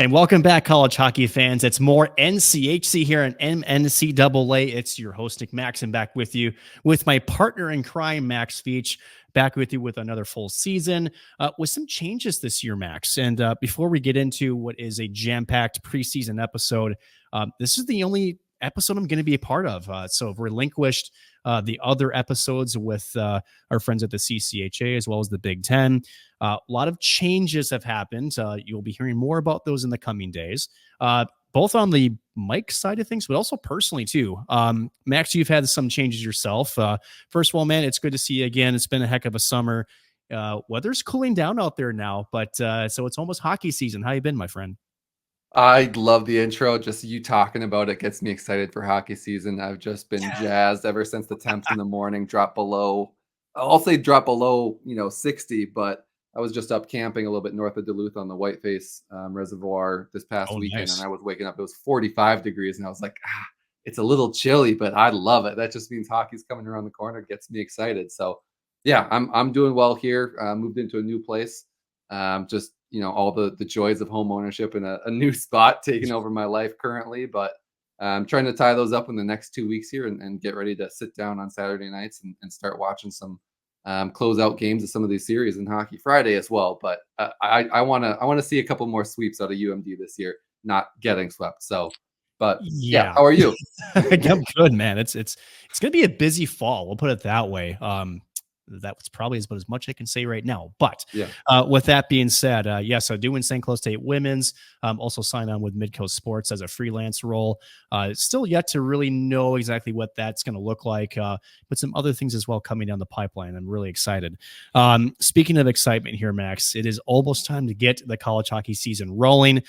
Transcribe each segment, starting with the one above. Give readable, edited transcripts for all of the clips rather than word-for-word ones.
And welcome back, college hockey fans. It's more NCHC here in MNCAA. It's your host, Nick Maxson, back with you with my partner in crime, Max Veech, back with you with another full season with some changes this year, Max. And before we get into what is a jam-packed preseason episode, this is the only episode I'm going to be a part of. So I've relinquished the other episodes with our friends at the CCHA as well as the Big Ten. A lot of changes have happened. You'll be hearing more about those in the coming days, both on the mic side of things, but also personally too. Max, you've had some changes yourself. First of all, man, it's good to see you again. It's been a heck of a summer. Weather's cooling down out there now, but so it's almost hockey season. How you been, my friend? I love the intro. Just you talking about it gets me excited for hockey season. I've just been jazzed ever since the temps in the morning dropped below. I'll say drop below, 60, but I was just up camping a little bit north of Duluth on the Whiteface Reservoir this past weekend, nice. and I was waking up. It was 45 degrees, and I was like, it's a little chilly, but I love it. That just means hockey's coming around the corner. It gets me excited. So, yeah, I'm doing well here. Moved into a new place. Just all the joys of home ownership in a new spot taking over my life currently, but I'm trying to tie those up in the next 2 weeks here and get ready to sit down on Saturday nights and start watching some closeout games of some of these series and Hockey Friday as well. But I want to see a couple more sweeps out of UMD this year, not getting swept. So, but yeah, how are you? I'm good, man. It's going to be a busy fall. We'll put it that way. That's probably about as much I can say right now. But with that being said, yes, I do in St. Cloud State women's. Also signed on with Midcoast Sports as a freelance role. Still yet to really know exactly what that's going to look like, but some other things as well coming down the pipeline. I'm really excited. Speaking of excitement here, Max, it is almost time to get the college hockey season rolling.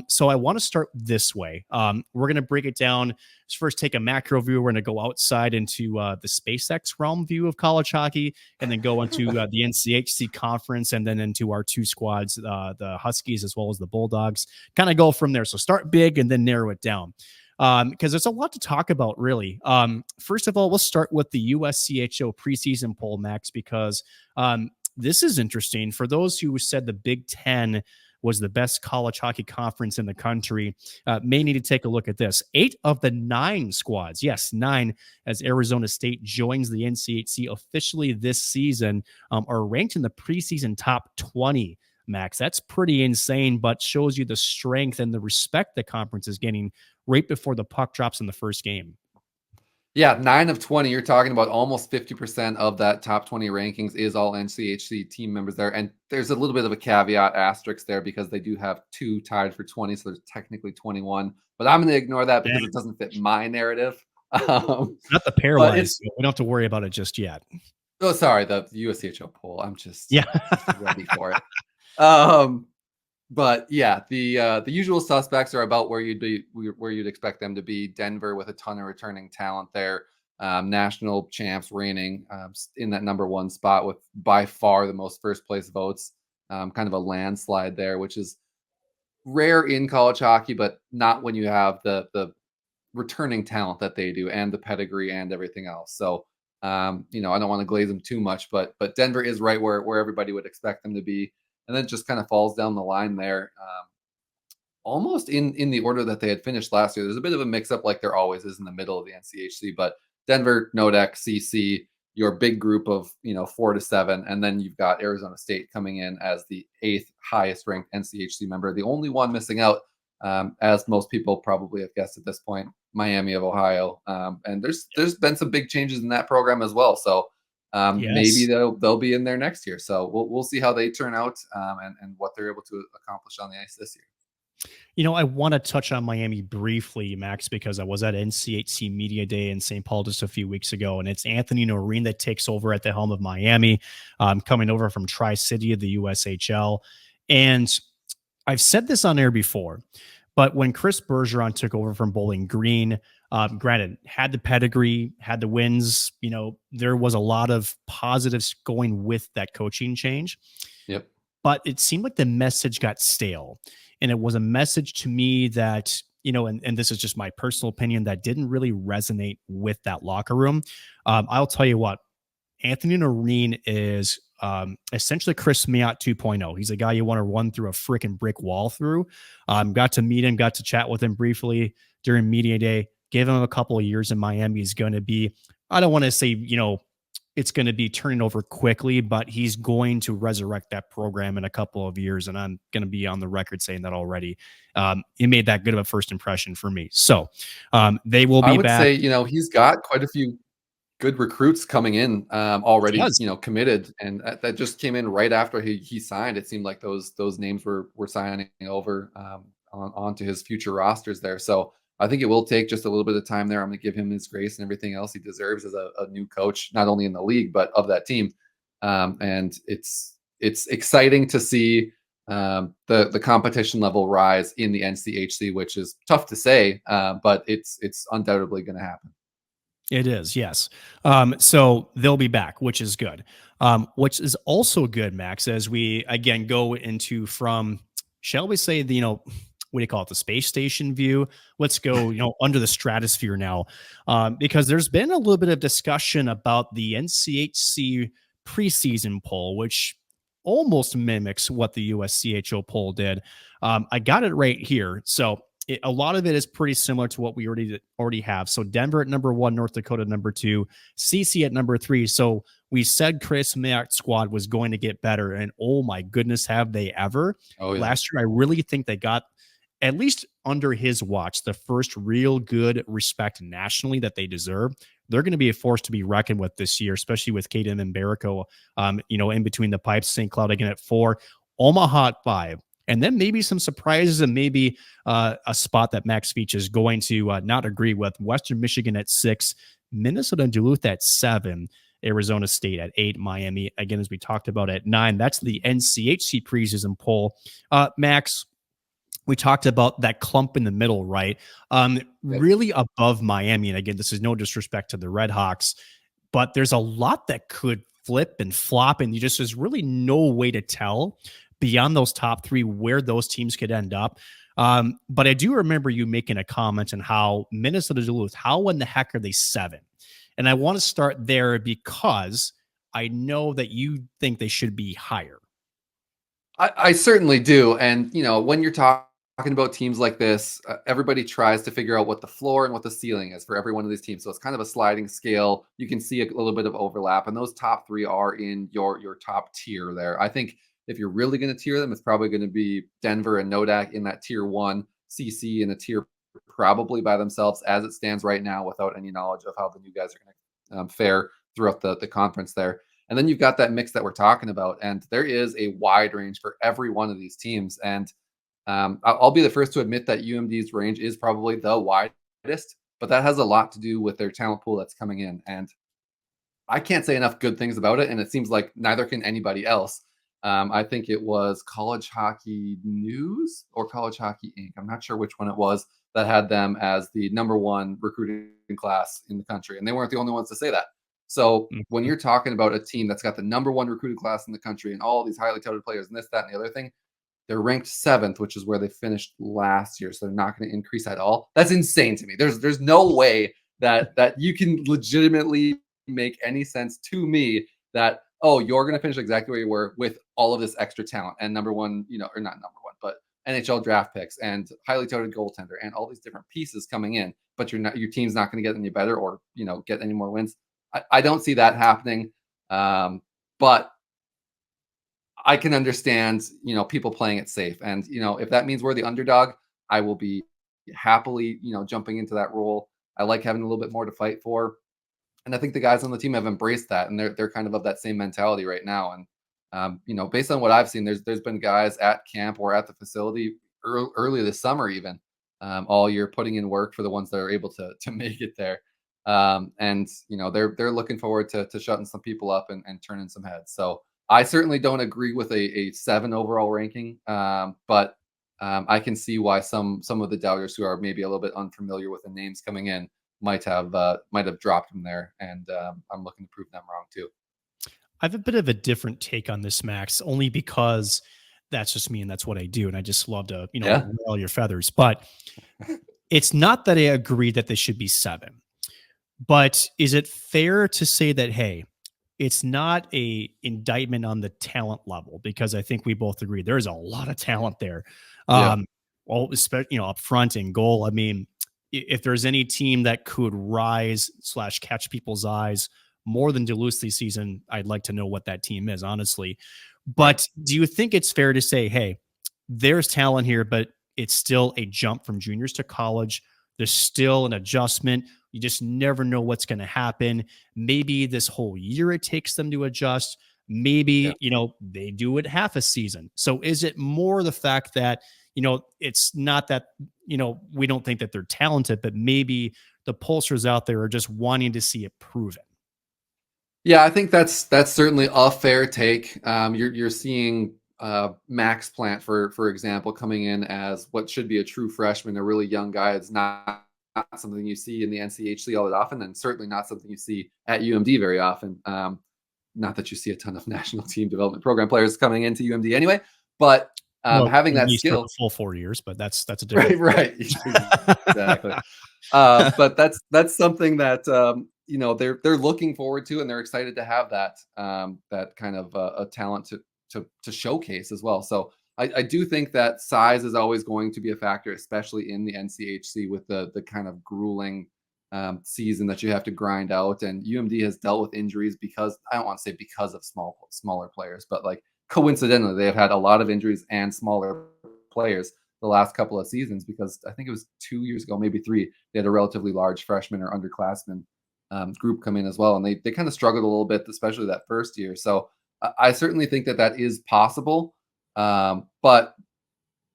So I want to start this way. We're going to break it down. Let's first take a macro view. We're going to go outside into the SpaceX realm view of college hockey, and then go into the NCHC conference, and then into our two squads, the Huskies as well as the Bulldogs. Kind of go from there. So start big and then narrow it down, because there's a lot to talk about, really. First of all, we'll start with the USCHO preseason poll, Max, because this is interesting. For those who said the Big Ten was the best college hockey conference in the country, may need to take a look at this. 8 of the 9 squads, yes, 9, as Arizona State joins the NCHC officially this season, are ranked in the preseason top 20, Max. That's pretty insane, but shows you the strength and the respect the conference is getting right before the puck drops in the first game. Yeah, 9 of 20. You're talking about almost 50% of that top 20 rankings is all NCHC team members there. And there's a little bit of a caveat asterisk there because they do have 2 tied for 20, so there's technically 21. But I'm going to ignore that because it doesn't fit my narrative. Not the pairwise. We don't have to worry about it just yet. Oh, sorry, the USCHO poll. I'm just ready for it. But yeah, the usual suspects are about where you'd expect them to be. Denver with a ton of returning talent there, national champs reigning in that number 1 spot with by far the most first place votes. Kind of a landslide there, which is rare in college hockey, but not when you have the returning talent that they do and the pedigree and everything else. So I don't want to glaze them too much, but Denver is right where everybody would expect them to be. And then just kind of falls down the line there, almost in the order that they had finished last year. There's a bit of a mix-up like there always is in the middle of the NCHC, but Denver, Nodec, CC, your big group of 4 to 7, and then you've got Arizona State coming in as the 8th highest ranked NCHC member. The only one missing out, as most people probably have guessed at this point, Miami of Ohio. And there's been some big changes in that program as well. So maybe they'll be in there next year. So we'll see how they turn out and what they're able to accomplish on the ice this year. I want to touch on Miami briefly, Max, because I was at NCHC Media Day in St. Paul just a few weeks ago, and it's Anthony Noreen that takes over at the helm of Miami, coming over from Tri-City of the USHL. And I've said this on air before, but when Chris Bergeron took over from Bowling Green, granted, had the pedigree, had the wins, there was a lot of positives going with that coaching change. Yep. But it seemed like the message got stale. And it was a message to me that, and this is just my personal opinion, that didn't really resonate with that locker room. I'll tell you what, Anthony Noreen is essentially Chris Mayotte 2.0. He's a guy you want to run through a freaking brick wall through. Got to meet him, got to chat with him briefly during media day. Give him a couple of years in Miami. He's going to be, I don't want to say, it's going to be turning over quickly, but he's going to resurrect that program in a couple of years. And I'm going to be on the record saying that already. He made that good of a first impression for me. So they will be back. I would say, he's got quite a few good recruits coming in already, committed. And that just came in right after he signed. It seemed like those names were signing over onto his future rosters there. So I think it will take just a little bit of time there. I'm going to give him his grace and everything else he deserves as a new coach, not only in the league, but of that team. And it's exciting to see the competition level rise in the NCHC, which is tough to say, but it's undoubtedly going to happen. It is, yes. So they'll be back, which is good. Which is also good, Max, as we, again, go into from, shall we say, what do you call it? The space station view. Let's go, under the stratosphere now, because there's been a little bit of discussion about the NCHC preseason poll, which almost mimics what the USCHO poll did. I got it right here. So a lot of it is pretty similar to what we already have. So Denver at number 1, North Dakota number 2, CC at number 3. So we said Chris Mayotte's squad was going to get better, and oh my goodness, have they ever? Oh, yeah. Last year, I really think they got, at least under his watch, the first real good respect nationally that they deserve. They're going to be a force to be reckoned with this year, especially with Caden and Barrico, in between the pipes. St. Cloud again at 4, Omaha at 5. And then maybe some surprises and maybe a spot that Max Veech is going to not agree with. Western Michigan at 6, Minnesota and Duluth at 7, Arizona State at 8, Miami, again, as we talked about, at 9. That's the NCHC preseason poll. Max, we talked about that clump in the middle, right? Really above Miami. And again, this is no disrespect to the Red Hawks, but there's a lot that could flip and flop, and there's really no way to tell beyond those top 3 where those teams could end up. But I do remember you making a comment on how Minnesota Duluth, how in the heck are they 7? And I want to start there because I know that you think they should be higher. I certainly do. And, when you're talking about teams like this, everybody tries to figure out what the floor and what the ceiling is for every one of these teams. So it's kind of a sliding scale. You can see a little bit of overlap, and those top 3 are in your top tier there. I think if you're really going to tier them, it's probably going to be Denver and Nodak in that tier 1, CC in a tier probably by themselves as it stands right now, without any knowledge of how the new guys are going to fare throughout the conference there. And then you've got that mix that we're talking about, and there is a wide range for every one of these teams. And I'll be the first to admit that UMD's range is probably the widest, but that has a lot to do with their talent pool that's coming in. And I can't say enough good things about it, and it seems like neither can anybody else. I think it was College Hockey News or College Hockey Inc. I'm not sure which one it was that had them as the number 1 recruiting class in the country. And they weren't the only ones to say that. So when you're talking about a team that's got the number 1 recruiting class in the country and all these highly touted players and this, that, and the other thing, they're ranked 7th, which is where they finished last year. So they're not going to increase at all. That's insane to me. There's no way that you can legitimately make any sense to me that, oh, you're going to finish exactly where you were with all of this extra talent and number 1, or not number 1, but NHL draft picks and highly touted goaltender and all these different pieces coming in, but your team's not going to get any better or, get any more wins. I don't see that happening. But I can understand, people playing it safe. And, if that means we're the underdog, I will be happily, jumping into that role. I like having a little bit more to fight for. And I think the guys on the team have embraced that, and they're kind of that same mentality right now. And, based on what I've seen, there's been guys at camp or at the facility early this summer, even all year, putting in work for the ones that are able to make it there. And they're looking forward to shutting some people up and turning some heads. So I certainly don't agree with a 7 overall ranking, but I can see why some of the doubters who are maybe a little bit unfamiliar with the names coming in might have dropped them there, and I'm looking to prove them wrong too. I have a bit of a different take on this, Max, only because that's just me and that's what I do, and I just love to wear all your feathers. But it's not that I agree that they should be 7. But is it fair to say that, hey, it's not a indictment on the talent level, because I think we both agree there's a lot of talent there. Yeah. Well, especially, up front in goal. I mean, if there's any team that could rise / catch people's eyes more than Duluth this season, I'd like to know what that team is, honestly. But do you think it's fair to say, hey, there's talent here, but it's still a jump from juniors to college? There's still an adjustment. You just never know what's going to happen. Maybe this whole year it takes them to adjust. Maybe, they do it half a season. So is it more the fact that, it's not that, we don't think that they're talented, but maybe the pollsters out there are just wanting to see it proven? Yeah, I think that's certainly a fair take. You're seeing Max Plant, for example, coming in as what should be a true freshman, a really young guy. It's not something you see in the NCHC all that often, and certainly not something you see at UMD very often. Not that you see a ton of national team development program players coming into UMD anyway, but having that skill, full 4 years, but that's a different right, exactly. But that's something that they're looking forward to, and they're excited to have that kind of a talent to showcase as well. So I do think that size is always going to be a factor, especially in the NCHC with the kind of grueling season that you have to grind out. And UMD has dealt with injuries because, I don't want to say because of smaller players, but like coincidentally, they have had a lot of injuries and smaller players the last couple of seasons, because I think it was 2 years ago, maybe 3, they had a relatively large freshman or underclassmen group come in as well. And they kind of struggled a little bit, especially that first year. So I certainly think that is possible. But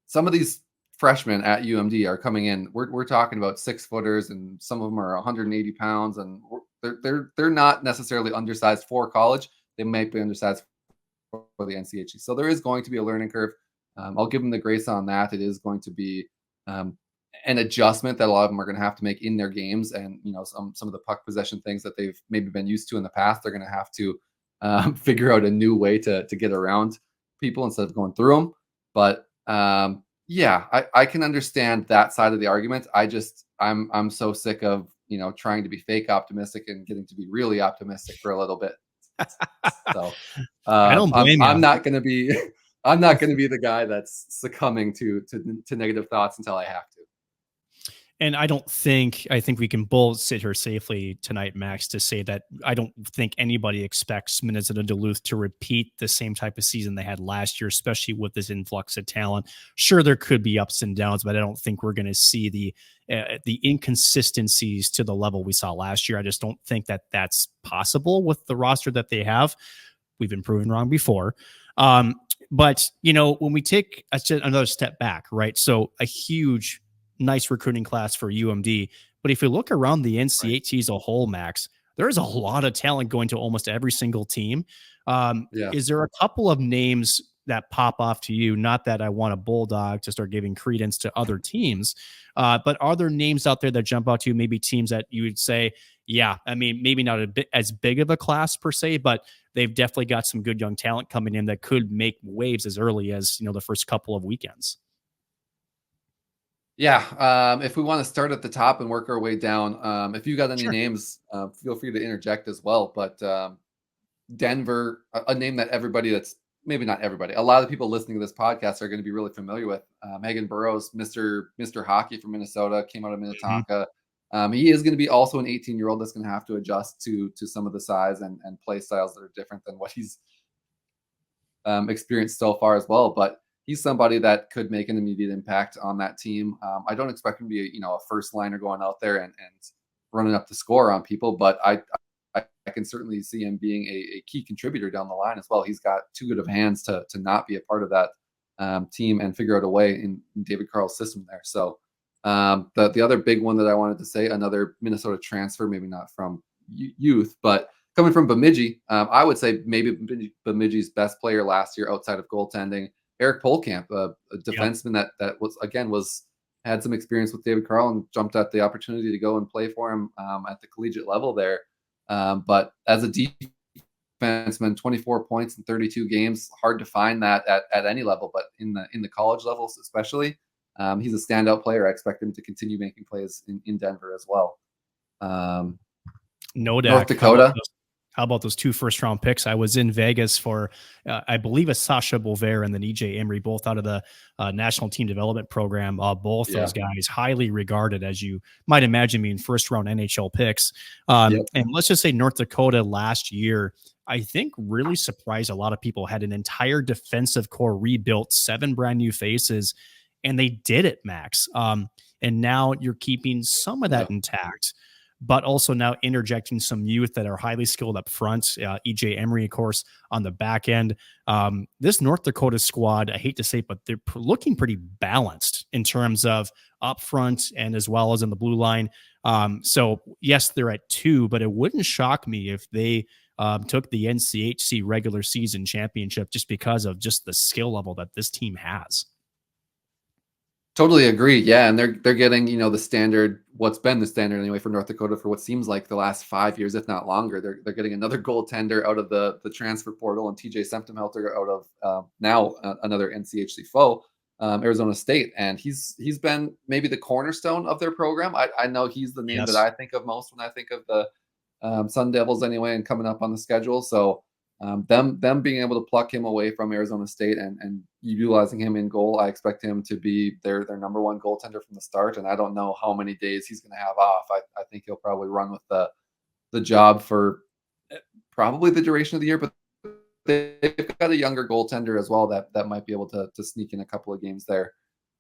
some of these freshmen at UMD are coming in. We're talking about 6-footers, and some of them are 180 pounds, and they're not necessarily undersized for college. They might be undersized for the NCHC. So there is going to be a learning curve. I'll give them the grace on that. It is going to be an adjustment that a lot of them are going to have to make in their games, and some of the puck possession things that they've maybe been used to in the past, they're going to have to figure out a new way to get around people instead of going through them. But yeah, I can understand that side of the argument. I'm so sick of trying to be fake optimistic and getting to be really optimistic for a little bit. So I don't blame you. I'm not going to be the guy that's succumbing to negative thoughts until I have to. And I think we can both sit here safely tonight, Max, to say that I don't think anybody expects Minnesota Duluth to repeat the same type of season they had last year, especially with this influx of talent. Sure, there could be ups and downs, but I don't think we're going to see the inconsistencies to the level we saw last year. I just don't think that that's possible with the roster that they have. We've been proven wrong before. But, when we take another step back, right? So a huge, nice recruiting class for UMD. But if you look around the NCHC as a whole, Max, there's a lot of talent going to almost every single team. Is there a couple of names that pop off to you? Not that I want a Bulldog to start giving credence to other teams, but are there names out there that jump out to you? Maybe teams that you would say, yeah, I mean, maybe not a bit as big of a class per se, but they've definitely got some good young talent coming in that could make waves as early as, the first couple of weekends. Yeah. If we want to start at the top and work our way down, if you got any names, feel free to interject as well. But Denver, a name that everybody that's maybe not everybody, a lot of people listening to this podcast are going to be really familiar with. Megan Burrows, Mr. Hockey from Minnesota, came out of Minnetonka. He is going to be also an 18-year-old that's going to have to adjust to some of the size and play styles that are different than what he's experienced so far as well. But he's somebody that could make an immediate impact on that team. I don't expect him to be a first liner going out there and running up the score on people, but I can certainly see him being a key contributor down the line as well. He's got too good of hands to not be a part of that team and figure out a way in David Carl's system there. So the other big one that I wanted to say, another Minnesota transfer, maybe not from youth, but coming from Bemidji, I would say maybe Bemidji's best player last year outside of goaltending, Eric Polkamp, a defenseman that had some experience with David Carl and jumped at the opportunity to go and play for him at the collegiate level there. But as a defenseman, 24 points in 32 games, hard to find that at any level, but in the college levels especially, he's a standout player. I expect him to continue making plays in Denver as well. No doubt. North Dakota. How about those 2 first-round picks? I was in Vegas for, I believe, a Sasha Bover and then EJ Emery, both out of the National Team Development Program. Both those guys highly regarded, as you might imagine, being first-round NHL picks. And let's just say North Dakota last year, I think, really surprised a lot of people. Had an entire defensive core rebuilt, 7 brand new faces, and they did it, Max. And now you're keeping some of that intact, but also now interjecting some youth that are highly skilled up front. EJ Emery, of course, on the back end. This North Dakota squad, I hate to say it, but they're looking pretty balanced in terms of up front and as well as in the blue line. So yes, they're at 2, but it wouldn't shock me if they took the NCHC regular season championship just because of just the skill level that this team has. Totally agree. Yeah, and they're getting, the standard, what's been the standard anyway for North Dakota for what seems like the last 5 years, if not longer. They're getting another goaltender out of the transfer portal, and TJ Semptimelter out of now another NCHC foe, Arizona State, and he's been maybe the cornerstone of their program. I know he's the name that I think of most when I think of the Sun Devils anyway, and coming up on the schedule. So them being able to pluck him away from Arizona State and utilizing him in goal, I expect him to be their number 1 goaltender from the start. And I don't know how many days he's going to have off. I think he'll probably run with the job for probably the duration of the year. But they've got a younger goaltender as well that might be able to sneak in a couple of games there.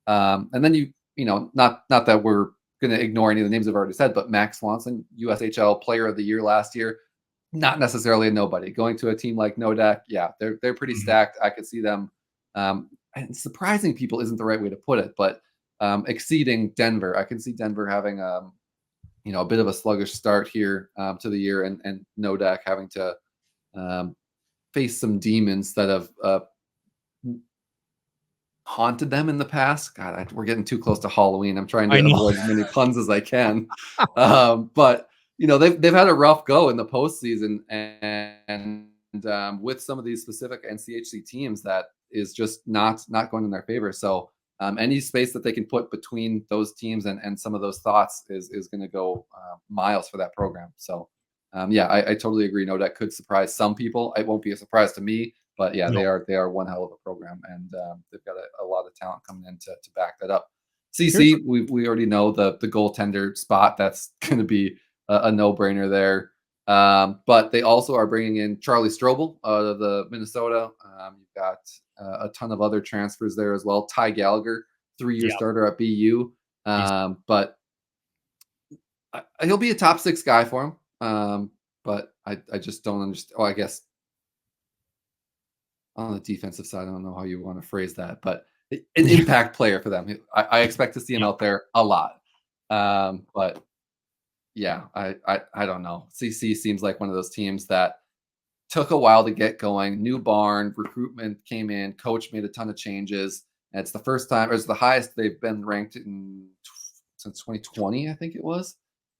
And then not that we're going to ignore any of the names I've already said, but Max Swanson, USHL Player of the Year last year. Not necessarily a nobody. Going to a team like Nodak, they're pretty stacked. I could see them, and surprising people isn't the right way to put it, but exceeding Denver. I can see Denver having a bit of a sluggish start here to the year, and Nodak having to face some demons that have haunted them in the past. God, we're getting too close to Halloween. I'm trying to avoid as many puns as I can, but. They've had a rough go in the postseason, and with some of these specific NCHC teams, that is just not going in their favor. So any space that they can put between those teams and some of those thoughts is going to go miles for that program. So I totally agree. That could surprise some people. It won't be a surprise to me, but they are one hell of a program, and they've got a lot of talent coming in to back that up. CC, we already know the goaltender spot. That's going to be a no-brainer there. But they also are bringing in Charlie Strobel out of the Minnesota. You've got a ton of other transfers there as well. Ty Gallagher, 3-year starter at BU. But he'll be a top 6 guy for him. But I just don't understand. Oh, I guess on the defensive side, I don't know how you want to phrase that, but an impact player for them. I expect to see him out there a lot. But yeah, I don't know. CC seems like one of those teams that took a while to get going. New barn, recruitment came in, coach made a ton of changes. And it's the first time, or it's the highest they've been ranked since 2020, I think it was.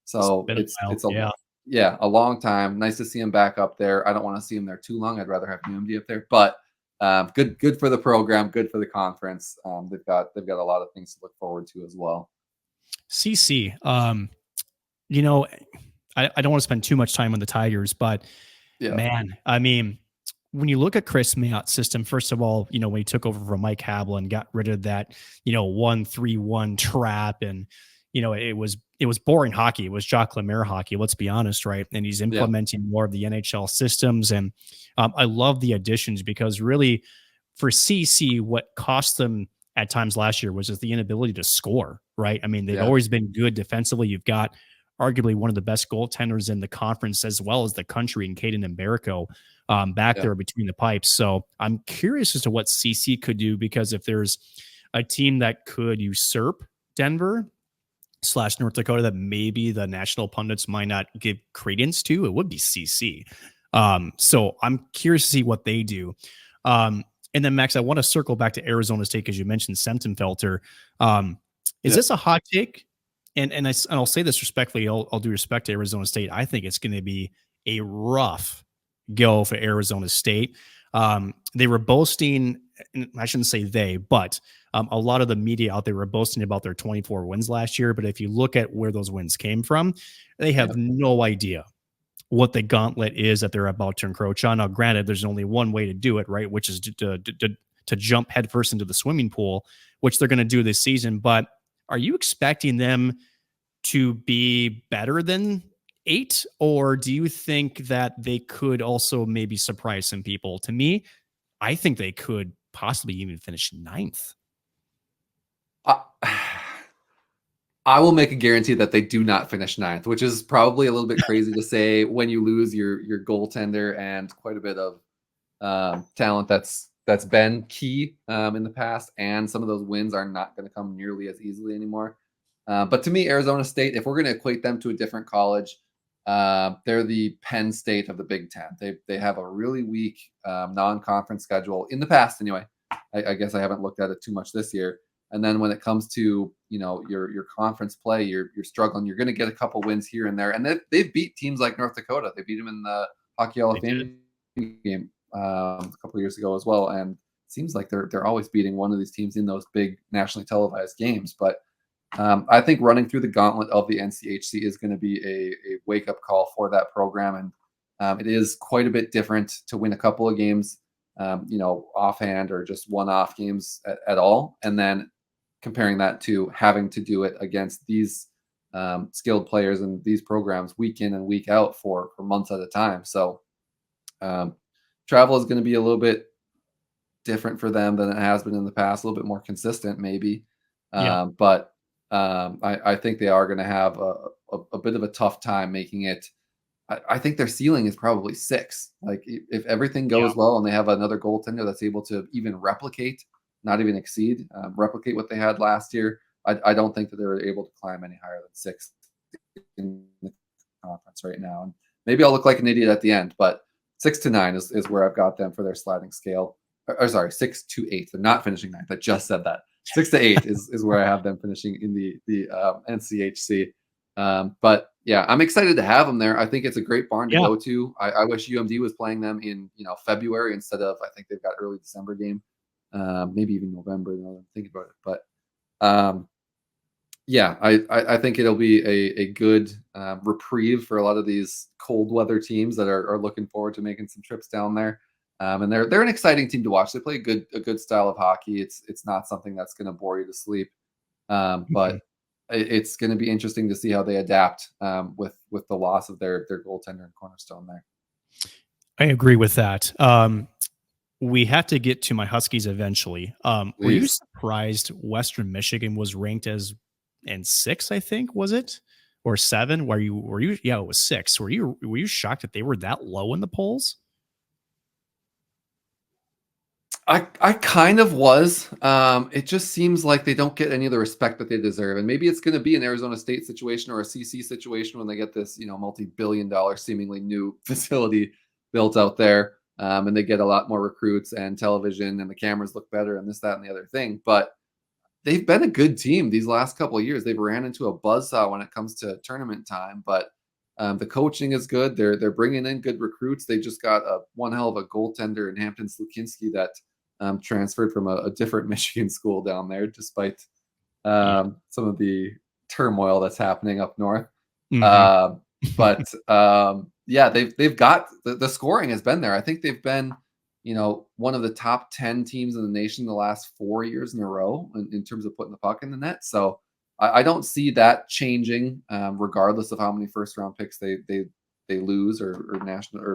So it's a long time. Nice to see him back up there. I don't want to see him there too long. I'd rather have UMD up there, but good for the program, good for the conference. They've got a lot of things to look forward to as well. CC, I don't want to spend too much time on the Tigers, but man, I mean, when you look at Chris Mayott's system, first of all, when he took over from Mike Havlin, got rid of that, 1-3-1 trap, and it was boring hockey. It was Jacques Lemaire hockey. Let's be honest, right? And he's implementing more of the NHL systems, and I love the additions because really, for CC, what cost them at times last year was just the inability to score. Right? I mean, they've always been good defensively. You've got arguably one of the best goaltenders in the conference as well as the country in Caden Mbarico back there between the pipes. So I'm curious as to what CC could do, because if there's a team that could usurp Denver / North Dakota that maybe the national pundits might not give credence to, it would be CC. So I'm curious to see what they do. And then Max, I want to circle back to Arizona State because you mentioned Semptimelter. Is this a hot take? And I'll say this respectfully. I'll do respect to Arizona State. I think it's going to be a rough go for Arizona State. They were boasting, and I shouldn't say they, but a lot of the media out there were boasting about their 24 wins last year. But if you look at where those wins came from, they have no idea what the gauntlet is that they're about to encroach on. Now, granted, there's only one way to do it, right? Which is to jump headfirst into the swimming pool, which they're going to do this season. But are you expecting them to be better than 8, or do you think that they could also maybe surprise some people? To me, I think they could possibly even finish 9th. I will make a guarantee that they do not finish 9th, which is probably a little bit crazy to say when you lose your goaltender and quite a bit of talent that's been key in the past, and some of those wins are not going to come nearly as easily anymore. But to me, Arizona State, if we're going to equate them to a different college, they're the Penn State of the Big Ten. They have a really weak non-conference schedule in the past anyway. I guess I haven't looked at it too much this year. And then when it comes to, your conference play, you're struggling. You're going to get a couple wins here and there. And they've beat teams like North Dakota. They beat them in the Hockey Hall of Fame game a couple of years ago as well. And it seems like they're always beating one of these teams in those big nationally televised games. But I think running through the gauntlet of the NCHC is going to be a wake-up call for that program. And it is quite a bit different to win a couple of games, offhand or just one-off games at all. And then comparing that to having to do it against these skilled players and these programs week in and week out for months at a time. So travel is going to be a little bit different for them than it has been in the past, a little bit more consistent maybe. But I think they are going to have a bit of a tough time making it. I think their ceiling is probably 6. Like if everything goes well and they have another goaltender that's able to even replicate, not even exceed, replicate what they had last year, I don't think that they're able to climb any higher than 6 in the conference right now. And maybe I'll look like an idiot at the end, but 6 to 9 is where I've got them for their sliding scale. Or sorry, 6 to 8. They're not finishing 9th. I just said that. 6 to 8 is where I have them finishing in the NCHC. But yeah, I'm excited to have them there. I think it's a great barn to go to. I wish UMD was playing them in February instead of, I think they've got early December game, maybe even November. Now that I'm thinking about it, but yeah, I think it'll be a good reprieve for a lot of these cold weather teams that are looking forward to making some trips down there. And they're an exciting team to watch. They play a good style of hockey. It's not something that's going to bore you to sleep, but it's going to be interesting to see how they adapt with the loss of their goaltender and cornerstone there. I agree with that. We have to get to my Huskies eventually. Were you surprised Western Michigan was ranked as in 6? I think, was it, or 7? Were you? Yeah, it was 6. Were you shocked that they were that low in the polls? I kind of was. It just seems like they don't get any of the respect that they deserve. And maybe it's going to be an Arizona State situation or a CC situation when they get this, multi-billion-dollar seemingly new facility built out there. And they get a lot more recruits and television and the cameras look better and this, that, and the other thing. But they've been a good team these last couple of years. They've ran into a buzzsaw when it comes to tournament time, but the coaching is good. They're bringing in good recruits. They just got one hell of a goaltender in Hampton Slukinski that transferred from a different Michigan school down there, despite some of the turmoil that's happening up north. But yeah, they've got the scoring has been there. I think they've been, one of the top 10 teams in the nation the last 4 years in a row in terms of putting the puck in the net. So I don't see that changing, regardless of how many first round picks they lose or national or.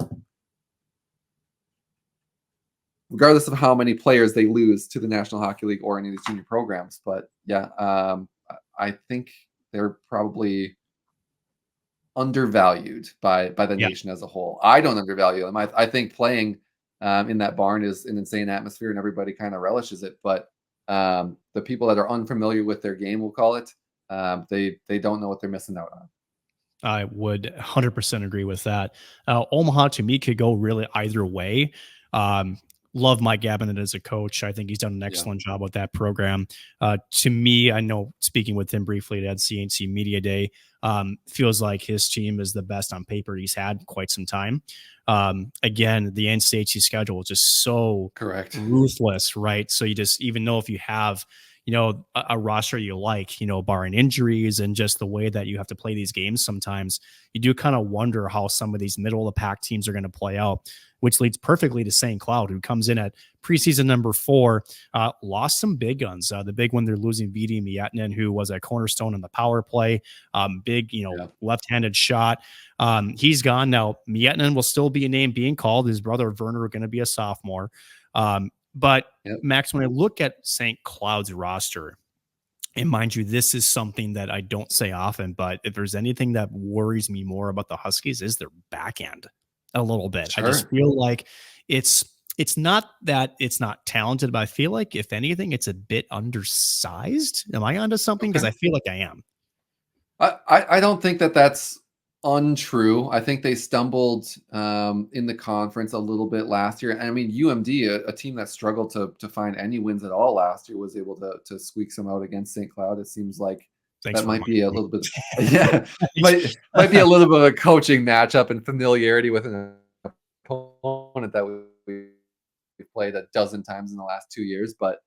Regardless of how many players they lose to the National Hockey League or any of these junior programs. But yeah, I think they're probably undervalued by the nation as a whole. I don't undervalue them. I think playing in that barn is an insane atmosphere and everybody kind of relishes it. But the people that are unfamiliar with their game, we'll call it, they don't know what they're missing out on. I would 100% agree with that. Omaha to me could go really either way. Love Mike Gabinet as a coach. I think he's done an excellent job with that program. To me, I know speaking with him briefly at CNC Media Day, feels like his team is the best on paper he's had in quite some time. Again, the NCHC schedule is just so ruthless, right? So you just, even though if you have, a roster you like, barring injuries and just the way that you have to play these games sometimes, you do kind of wonder how some of these middle of the pack teams are going to play out, which leads perfectly to St. Cloud, who comes in at preseason number 4, lost some big guns. The big one, they're losing Vidi Miettinen, who was a cornerstone in the power play. Big, left-handed shot. He's gone now. Miettinen will still be a name being called. His brother Werner are going to be a sophomore. But Max, when I look at St. Cloud's roster, and mind you, this is something that I don't say often, but if there's anything that worries me more about the Huskies is their back end a little bit. Sure. I just feel like it's not that it's not talented, but I feel like if anything, it's a bit undersized. Am I onto something? Because I feel like I am. I don't think that that's untrue. I think they stumbled in the conference a little bit last year. I mean, UMD, a team that struggled to find any wins at all last year, was able to squeak some out against St. Cloud. It seems like that might be a little bit, might be a little bit of a coaching matchup and familiarity with an opponent that we played a dozen times in the last 2 years. But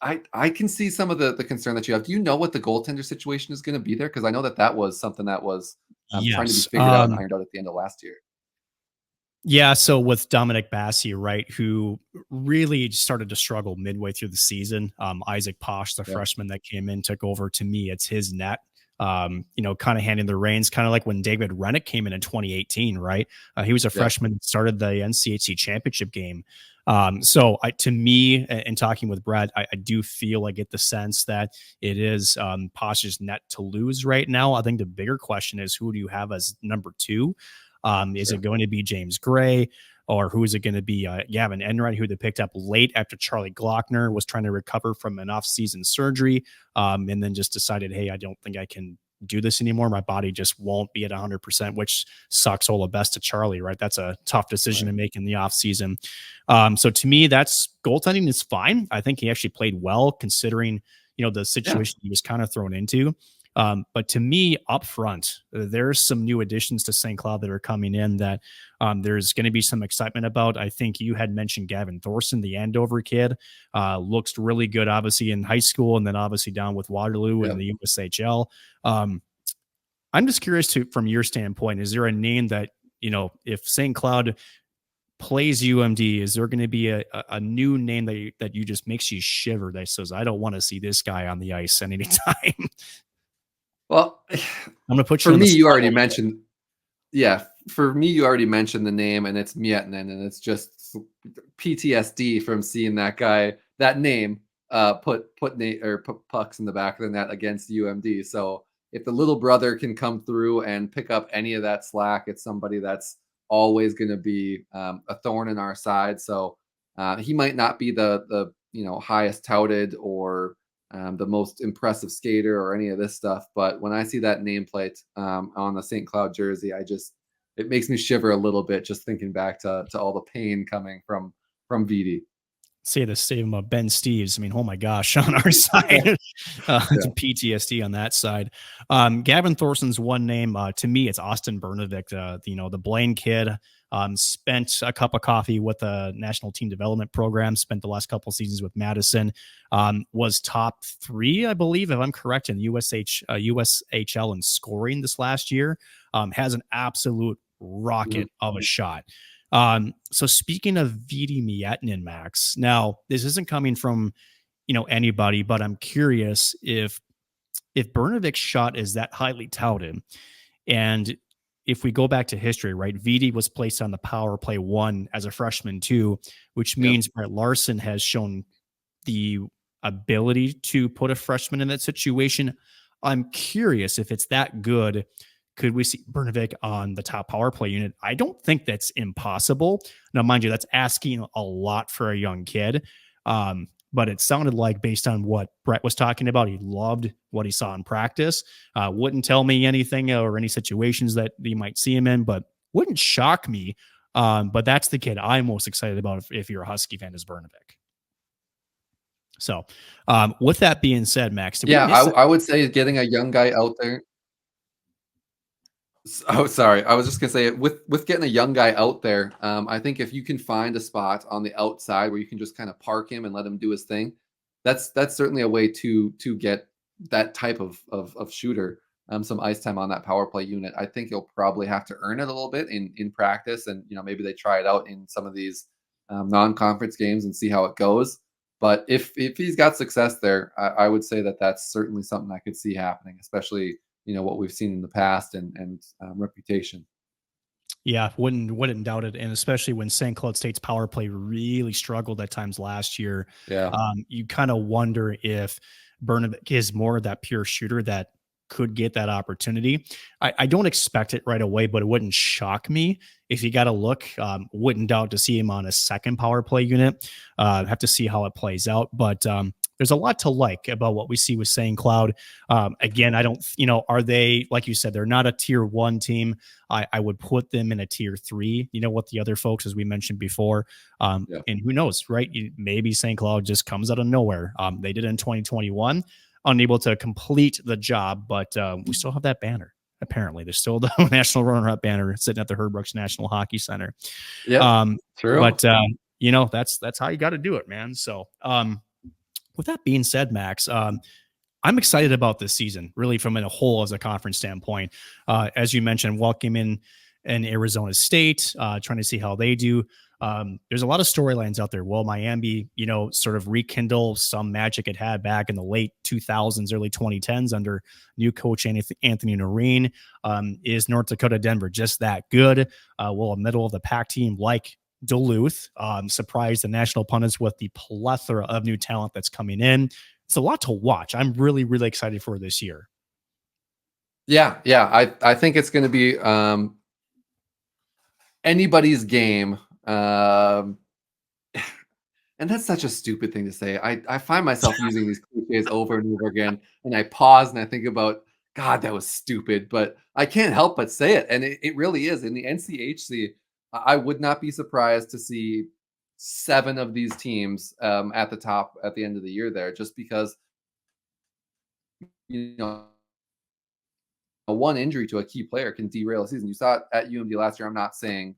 I can see some of the concern that you have. Do you know what the goaltender situation is going to be there? Because I know that was something that was trying to be figured out and ironed out at the end of last year. Yeah, so with Dominic Bassi, right, who really started to struggle midway through the season. Isaac Posh, the freshman that came in, took over. To me, it's his net. Kind of handing the reins, kind of like when David Rennick came in 2018, right? He was a freshman, started the NCHC championship game. So to me, and talking with Brad, I do feel I get the sense that it is Posh's net to lose right now. I think the bigger question is, who do you have as number 2? Is it going to be James Gray, or who is it going to be Gavin Enright, who they picked up late after Charlie Glockner was trying to recover from an off-season surgery, and then just decided, hey, I don't think I can do this anymore. My body just won't be at 100%, which sucks all the best to Charlie, right? That's a tough decision to make in the off-season. So to me, that's goaltending is fine. I think he actually played well considering, the situation he was kind of thrown into. But to me, up front, there's some new additions to St. Cloud that are coming in that there's going to be some excitement about. I think you had mentioned Gavin Thorson, the Andover kid, looks really good, obviously in high school, and then obviously down with Waterloo in the USHL. I'm just curious from your standpoint, is there a name that, if St. Cloud plays UMD, is there going to be a new name that you just makes you shiver that says, I don't want to see this guy on the ice at any time? Well, I'm going to put you for me, you already mentioned. Yeah, for me, you already mentioned the name, and it's Miettinen, and it's just PTSD from seeing that name, put pucks in the back of the net against UMD. So if the little brother can come through and pick up any of that slack, it's somebody that's always going to be a thorn in our side. So he might not be the highest touted or the most impressive skater or any of this stuff, but when I see that nameplate on the St. Cloud jersey, it makes me shiver a little bit just thinking back to all the pain coming from Vidi. Say the same of Ben Steves. I mean, oh my gosh, on our side, PTSD on that side. Gavin Thorson's one name. To me, it's Austin Bernovic, the Blaine kid. Spent a cup of coffee with the national team development program, spent the last couple of seasons with Madison, was top 3, I believe, if I'm correct, in USHL in scoring this last year, has an absolute rocket of a shot. So speaking of Vidi Miettinen, Max, now this isn't coming from, anybody, but I'm curious if Bernovic's shot is that highly touted, and if we go back to history, right, Vidi was placed on the power play 1 as a freshman too, which means Brett Larson has shown the ability to put a freshman in that situation. I'm curious if it's that good. Could we see Bernovic on the top power play unit? I don't think that's impossible. Now, mind you, that's asking a lot for a young kid. But it sounded like, based on what Brett was talking about, he loved what he saw in practice. Wouldn't tell me anything or any situations that you might see him in, but wouldn't shock me. But that's the kid I'm most excited about if you're a Husky fan, is Bernovic. So with that being said, Max, I would say getting a young guy out there. Oh, sorry. I was just gonna say with getting a young guy out there, I think if you can find a spot on the outside where you can just kind of park him and let him do his thing, that's certainly a way to get that type of shooter some ice time on that power play unit. I think you'll probably have to earn it a little bit in practice, and maybe they try it out in some of these non-conference games and see how it goes. But if he's got success there, I would say that that's certainly something I could see happening, especially what we've seen in the past and reputation. Yeah, wouldn't doubt it, and especially when St. Cloud State's power play really struggled at times last year, Yeah. you kind of wonder if Bernabé is more of that pure shooter that could get that opportunity. I don't expect it right away, but it wouldn't shock me if you got to look. Wouldn't doubt to see him on a second power play unit. Have to see how it plays out, but there's a lot to like about what we see with St. Cloud. Again, I don't, are they, like you said, they're not a tier 1 team. I would put them in a tier 3, what the other folks, as we mentioned before. Yeah. And who knows, right? Maybe St. Cloud just comes out of nowhere. They did it in 2021, unable to complete the job, but we still have that banner. Apparently, there's still the national runner-up banner sitting at the Herb Brooks National Hockey Center. Yeah. True. But that's how you got to do it, man. So, with that being said, Max, I'm excited about this season, really from a whole as a conference standpoint. As you mentioned, welcoming in Arizona State, trying to see how they do. There's a lot of storylines out there. Will Miami, sort of rekindle some magic it had back in the late 2000s, early 2010s under new coach Anthony Noreen? Is North Dakota Denver just that good? Will a middle of the pack team like Duluth surprise the national pundits with the plethora of new talent that's coming in? It's a lot to watch. I'm really, really excited for this year. Yeah. I think it's going to be anybody's game. And that's such a stupid thing to say. I find myself using these cliches over and over again, and I pause and I think about, God, that was stupid, but I can't help but say it. And it really is. In the NCHC, I would not be surprised to see 7 of these teams at the top at the end of the year there, just because, one injury to a key player can derail a season. You saw it at UMD last year. I'm not saying,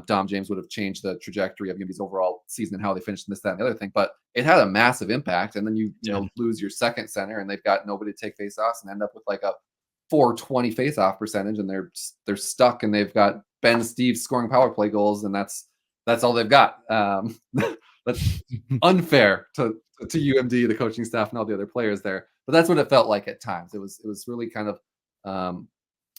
Dom James would have changed the trajectory of UMD's overall season and how they finished this, that, and the other thing, but it had a massive impact. And then you lose your second center, and they've got nobody to take faceoffs, and end up with like a 420 faceoff percentage, and they're stuck, and they've got Ben Steeves scoring power play goals, and that's all they've got. That's unfair to UMD, the coaching staff, and all the other players there. But that's what it felt like at times. It was really kind of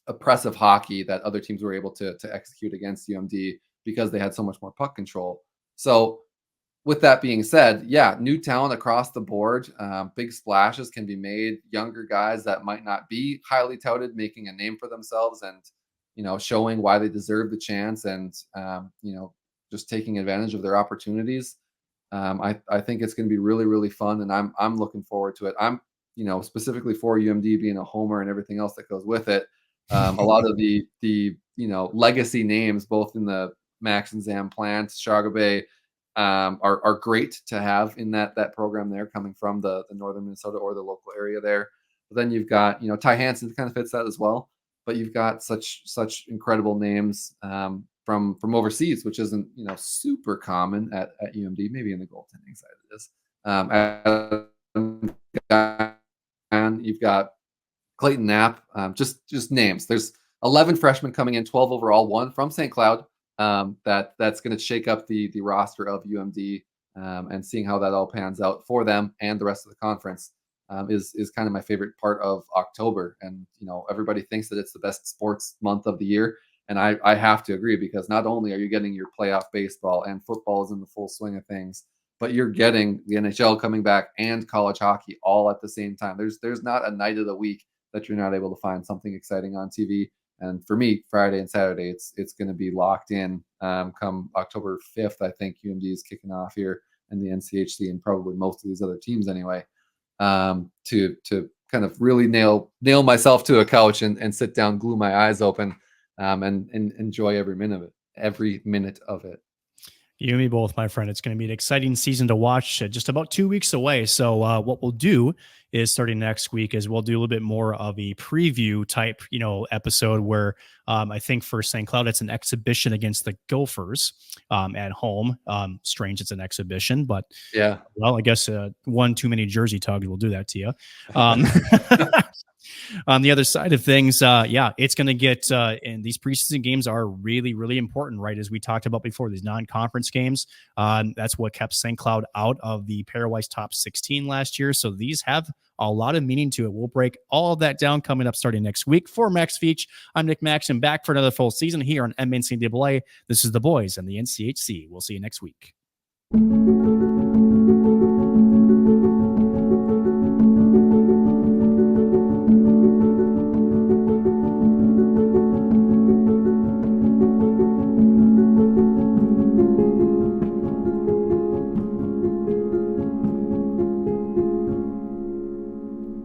oppressive hockey that other teams were able to execute against UMD because they had so much more puck control. So with that being said, yeah, new talent across the board. Big splashes can be made. Younger guys that might not be highly touted, making a name for themselves, and showing why they deserve the chance, and just taking advantage of their opportunities. I think it's going to be really, really fun, and I'm looking forward to it. I'm specifically for UMD being a homer and everything else that goes with it. A lot of the legacy names, both in the Max and Zam plant, Shagabe, are great to have in that program there, coming from the northern Minnesota or the local area there. But then you've got Ty Hansen kind of fits that as well. But you've got such incredible names from overseas, which isn't super common at UMD. Maybe in the goaltending side it is. And you've got Clayton Knapp, just names. There's 11 freshmen coming in, 12 overall, 1 from St. Cloud. That's going to shake up the roster of UMD, and seeing how that all pans out for them and the rest of the conference is kind of my favorite part of October. And everybody thinks that it's the best sports month of the year, and I have to agree, because not only are you getting your playoff baseball and football is in the full swing of things, but you're getting the NHL coming back and college hockey all at the same time. There's not a night of the week that you're not able to find something exciting on TV. And for me, Friday and Saturday, it's going to be locked in. Come October 5th, I think UMD is kicking off here, and the NCHC, and probably most of these other teams anyway, to kind of really nail myself to a couch and sit down, glue my eyes open, and enjoy every minute of it. You and me both, my friend. It's going to be an exciting season to watch, just about 2 weeks away. So what we'll do is starting next week is we'll do a little bit more of a preview type, episode where I think for St. Cloud, it's an exhibition against the Gophers at home. Strange, it's an exhibition, but yeah. Well, I guess one too many jersey tugs will do that to you. On the other side of things, it's going to get, and these preseason games are really, really important, right? As we talked about before, these non-conference games, that's what kept St. Cloud out of the pairwise top 16 last year. So these have a lot of meaning to it. We'll break all of that down coming up starting next week. For Max Veech, I'm Nick Maxson, back for another full season here on MNCAA. This is the boys and the NCHC. We'll see you next week.